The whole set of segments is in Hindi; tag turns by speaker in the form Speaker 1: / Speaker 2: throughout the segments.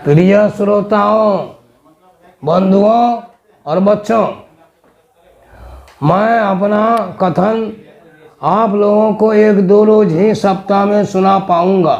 Speaker 1: प्रिय श्रोताओं, बंधुओं और बच्चों, मैं अपना कथन आप लोगों को एक दो रोज ही सप्ताह में सुना पाऊंगा,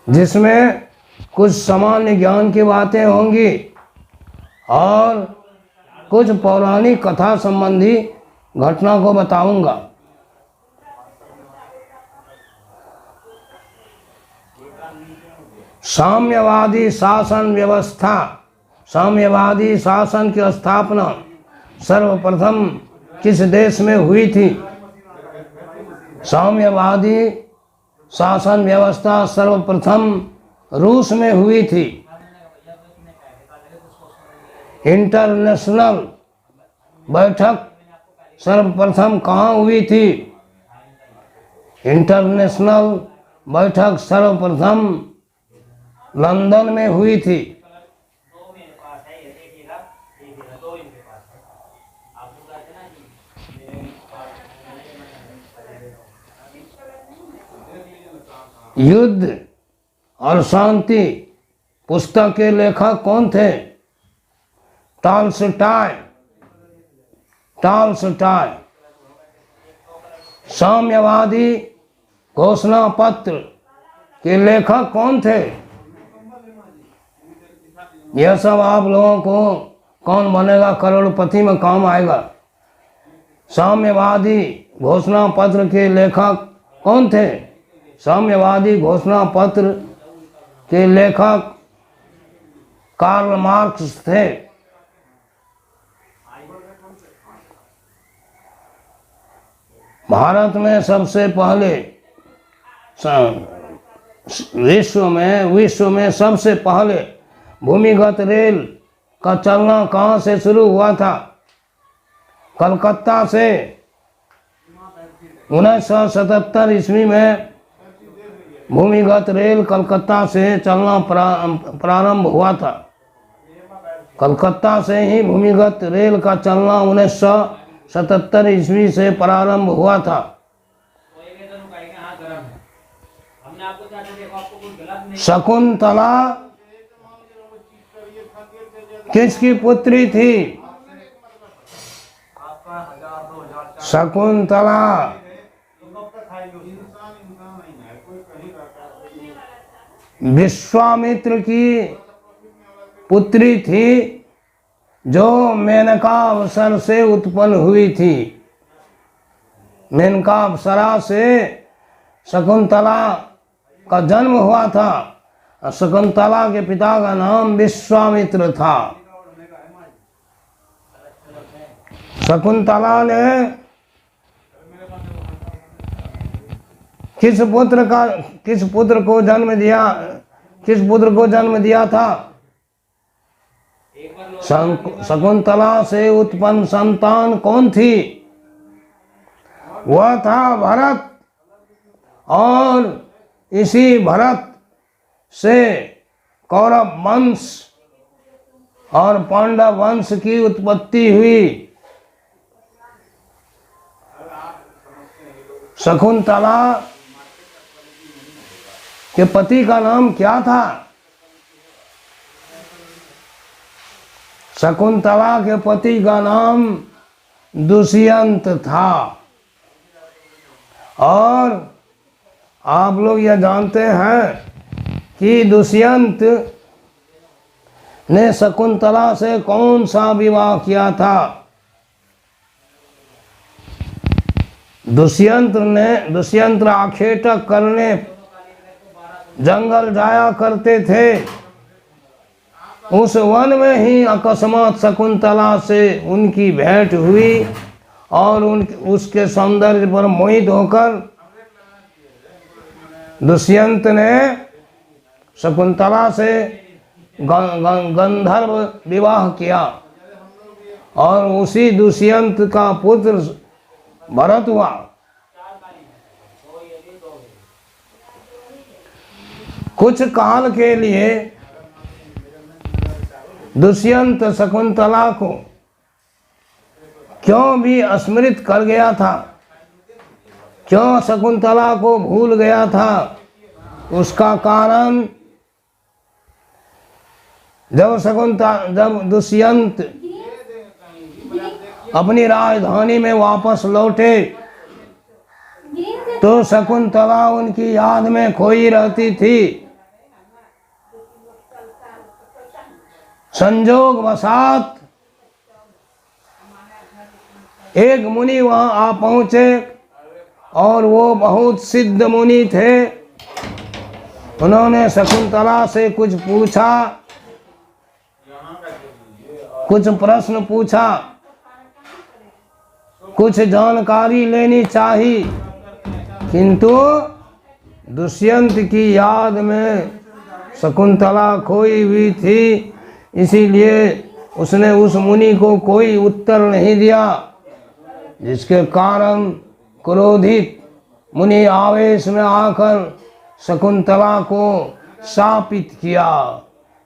Speaker 1: जिसमें कुछ सामान्य ज्ञान की बातें होंगी और कुछ पौराणिक कथा संबंधी घटना को बताऊंगा। साम्यवादी शासन व्यवस्था, साम्यवादी शासन की स्थापना सर्वप्रथम किस देश में हुई थी? साम्यवादी शासन व्यवस्था सर्वप्रथम रूस में हुई थी। इंटरनेशनल बैठक सर्वप्रथम कहाँ हुई थी? इंटरनेशनल बैठक सर्वप्रथम लंदन में हुई थी। युद्ध और शांति पुस्तक के लेखक कौन थे? टॉलस्टॉय। साम्यवादी घोषणा पत्र के लेखक कौन थे? यह सब आप लोगों को कौन बनेगा करोड़पति में काम आएगा। साम्यवादी घोषणा पत्र के लेखक कौन थे? साम्यवादी घोषणा पत्र के लेखक कार्ल मार्क्स थे। भारत में सबसे पहले विश्व में सबसे पहले भूमिगत रेल का चलना कहाँ से शुरू हुआ था? कलकत्ता से 1977 ईस्वी में भूमिगत रेल कलकत्ता से चलना प्रारंभ हुआ था। कलकत्ता से ही भूमिगत रेल का चलना 1977 ईस्वी से प्रारंभ हुआ था। शकुंतला किसकी पुत्री थी? शकुंतला विश्वामित्र की पुत्री थी, जो मेनकावसर से उत्पन्न हुई थी। मेनकावसरा से शकुंतला का जन्म हुआ था। शकुंतला के पिता का नाम विश्वामित्र था। शकुंतला ने किस पुत्र को जन्म दिया था? शकुंतला से उत्पन्न संतान कौन थी? वह था भरत, और इसी भरत से कौरव वंश और पांडव वंश की उत्पत्ति हुई। शकुंतला के पति का नाम क्या था? शकुंतला के पति का नाम दुष्यंत था। और आप लोग यह जानते हैं कि दुष्यंत ने शकुंतला से कौन सा विवाह किया था? दुष्यंत आखेटक करने जंगल जाया करते थे। उस वन में ही अकस्मात शकुंतला से उनकी भेंट हुई और उसके सौंदर्य पर मोहित होकर दुष्यंत ने शकुंतला से गंधर्व विवाह किया, और उसी दुष्यंत का पुत्र भरत हुआ। कुछ काल के लिए दुष्यंत शकुंतला को क्यों भी अस्मृत कर गया था? क्यों शकुंतला को भूल गया था? उसका कारण जब दुष्यंत अपनी राजधानी में वापस लौटे तो शकुंतला उनकी याद में खोई रहती थी। संजोग वशात एक मुनि वहां आ पहुंचे और वो बहुत सिद्ध मुनि थे। उन्होंने शकुंतला से कुछ पूछा, कुछ प्रश्न पूछा, कुछ जानकारी लेनी चाहिए, किंतु दुष्यंत की याद में शकुंतला खोई हुई थी, इसीलिए उसने उस मुनि को कोई उत्तर नहीं दिया, जिसके कारण क्रोधित मुनि आवेश में आकर शकुंतला को शापित किया।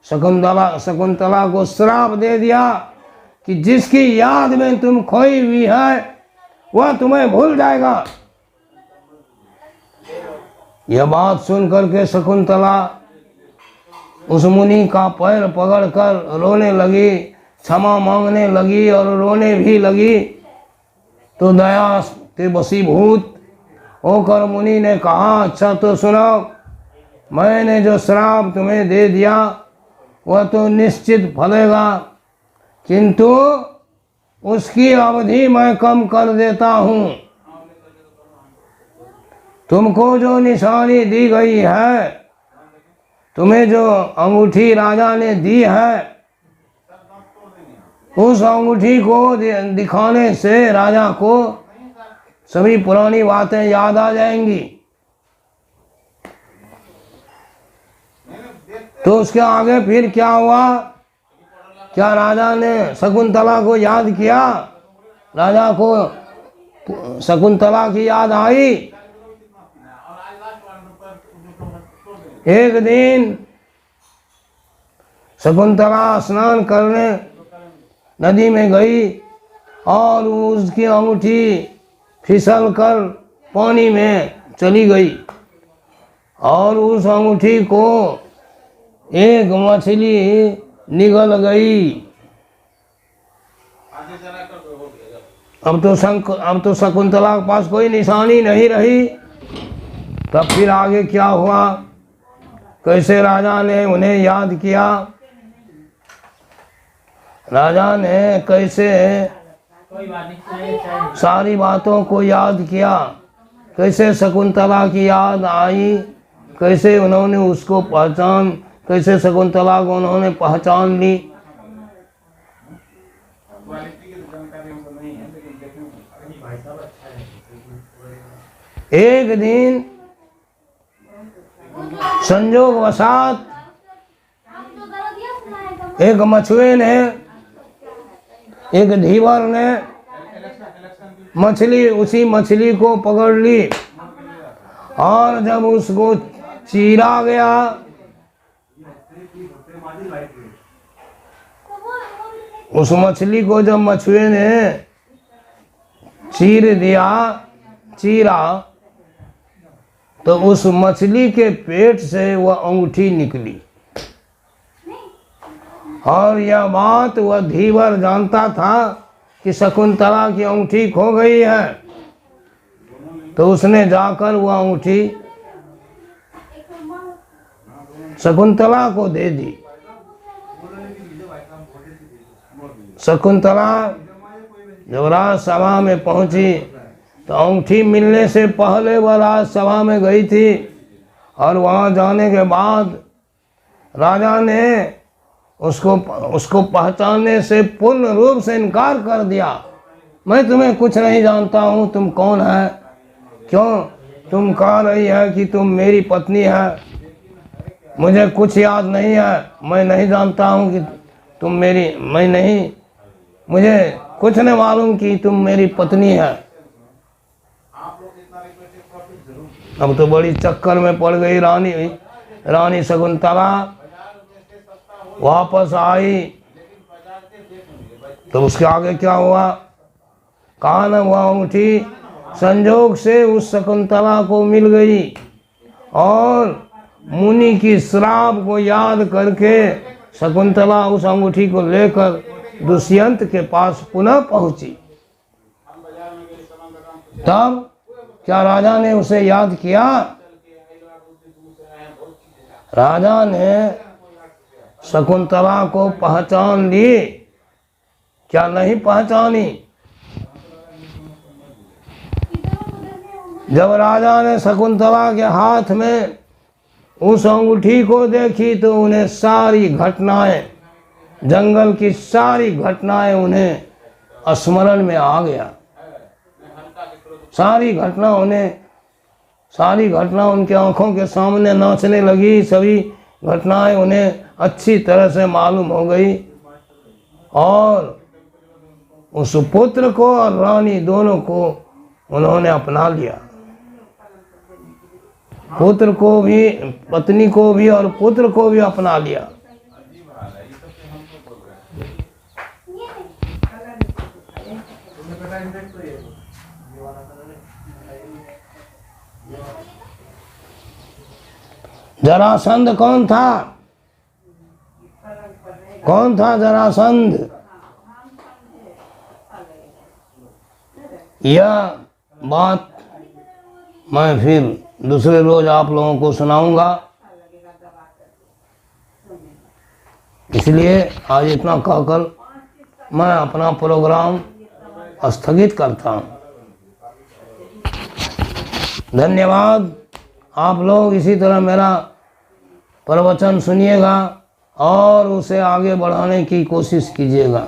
Speaker 1: शकुंतला को श्राप दे दिया कि जिसकी याद में तुम खोई हुई है वह तुम्हें भूल जाएगा। यह बात सुनकर के शकुंतला उस मुनि का पैर पकड़कर रोने लगी, क्षमा मांगने लगी और रोने भी लगी। तो दया के वशीभूत होकर मुनि ने कहा, अच्छा तो सुनो, मैंने जो श्राप तुम्हें दे दिया वह तो निश्चित फलेगा, किंतु उसकी अवधि मैं कम कर देता हूँ। तुमको जो निशानी दी गई है, तुम्हें जो अंगूठी राजा ने दी है, उस अंगूठी को दिखाने से राजा को सभी पुरानी बातें याद आ जाएंगी। तो उसके आगे फिर क्या हुआ? क्या राजा ने शकुंतला को याद किया? राजा को शकुंतला की याद आई। एक दिन शकुंतला स्नान करने नदी में गई और उसकी अंगूठी फिसल कर पानी में चली गई और उस अंगूठी को एक मछली निगल गई। अब तो शकुंतला के पास कोई निशानी नहीं रही। तब फिर आगे क्या हुआ? कैसे राजा ने उन्हें याद किया? राजा ने कैसे सारी बातों को याद किया, कैसे शकुंतला की याद आई, कैसे उन्होंने उसको कैसे शकुंतला को उन्होंने पहचान ली। एक दिन संजोग वशात एक मछुए ने, एक धीवर ने उसी मछली को पकड़ ली और जब उसको चीरा गया उस मछली को जब मछुए ने चीरा तो उस मछली के पेट से वह अंगूठी निकली। और यह बात वह धीवर जानता था कि शकुंतला की अंगूठी खो गई है, तो उसने जाकर वह अंगूठी शकुंतला को दे दी। शकुंतला जब राजसभा में पहुंची तो अंगूठी मिलने से पहले वह राजसभा में गई थी और वहां जाने के बाद राजा ने उसको पहचानने से पूर्ण रूप से इनकार कर दिया। मैं तुम्हें कुछ नहीं जानता हूँ, तुम कौन है? क्यों तुम कह रही है कि तुम मेरी पत्नी है? मुझे कुछ याद नहीं है, मैं नहीं जानता हूँ कि तुम मुझे कुछ नहीं मालूम कि तुम मेरी पत्नी है। अब तो बड़ी चक्कर में पड़ गई रानी शकुंतला। वापस आई तो उसके आगे क्या हुआ? कहा न वह अंगूठी संजोग से उस शकुंतला को मिल गई और मुनि की श्राप को याद करके शकुंतला उस अंगूठी को लेकर दुष्यंत के पास पुनः पहुंची। तब क्या राजा ने उसे याद किया? राजा ने शकुंतला को पहचान ली, क्या नहीं पहचानी? जब राजा ने शकुंतला के हाथ में उस अंगूठी को देखी तो उन्हें सारी घटनाएं, जंगल की सारी घटनाएं उन्हें स्मरण में आ गया। सारी घटना उनके आंखों के सामने नाचने लगी। सभी घटनाएं उन्हें अच्छी तरह से मालूम हो गई और उस पुत्र को और रानी दोनों को उन्होंने अपना लिया। पुत्र को भी, पत्नी को भी और पुत्र को भी अपना लिया। जरासंध कौन था? कौन था जरासंध? यह बात मैं फिर दूसरे रोज आप लोगों को सुनाऊंगा, इसलिए आज इतना कहकर मैं अपना प्रोग्राम स्थगित करता हूँ। धन्यवाद। आप लोग इसी तरह मेरा प्रवचन सुनिएगा और उसे आगे बढ़ाने की कोशिश कीजिएगा।